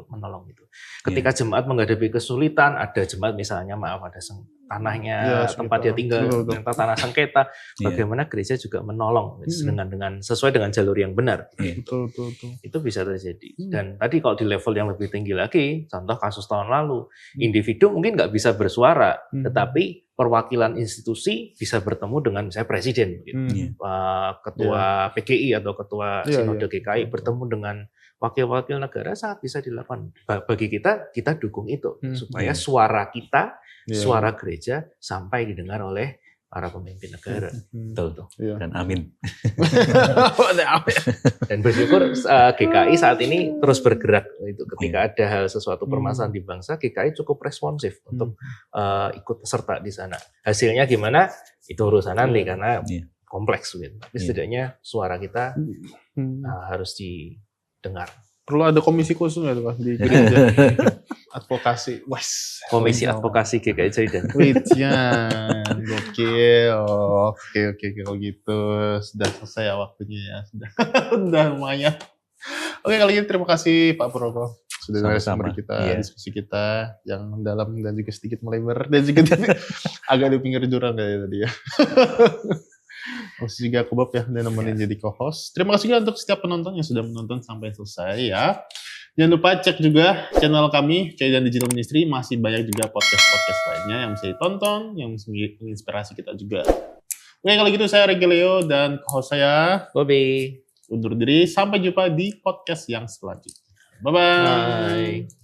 menolong itu. Ketika jemaat menghadapi kesulitan, ada jemaat misalnya ada tanahnya tempat dia tinggal, tanah sengketa, bagaimana gereja juga menolong dengan sesuai dengan jalur yang benar. Betul. Itu bisa terjadi. Dan tadi kalau di level yang lebih tinggi lagi, contoh kasus tahun lalu, individu mungkin nggak bisa bersuara, tetapi perwakilan institusi bisa bertemu dengan misalnya presiden, gitu. Ketua PGI atau ketua Sinode GKI bertemu dengan wakil-wakil negara sangat bisa dilakukan. Bagi kita dukung itu supaya suara kita, suara gereja sampai didengar oleh para pemimpin negara. Betul. Dan amin. Dan bersyukur GKI saat ini terus bergerak itu ketika ada hal sesuatu permasalahan di bangsa, GKI cukup responsif untuk ikut serta di sana. Hasilnya gimana? Itu urusan nanti karena kompleks gitu. Tapi setidaknya suara kita harus didengar. Perlu ada komisi khusus nggak tuh Pak di gereja? Advokasi, komisi advokasi GKI Joydan. Gokil. Oke kalau gitu sudah selesai ya waktunya ya, sudah lumayan. Oke kalau gitu terima kasih Pak Purwoko sudah bersama kita diskusi kita yang mendalam dan juga sedikit melebar dan juga agak di pinggir jurang kayak tadi ya. Terima juga Kubab ya dan nemenin jadi co-host. Terima kasih juga untuk setiap penonton yang sudah menonton sampai selesai ya. Jangan lupa cek juga channel kami, Joydan Digital Ministry. Masih banyak juga podcast-podcast lainnya yang bisa ditonton, yang menginspirasi kita juga. Oke, kalau gitu saya Regi Leo dan host saya, Bobby. undur diri. Sampai jumpa di podcast yang selanjutnya. Bye-bye. Bye.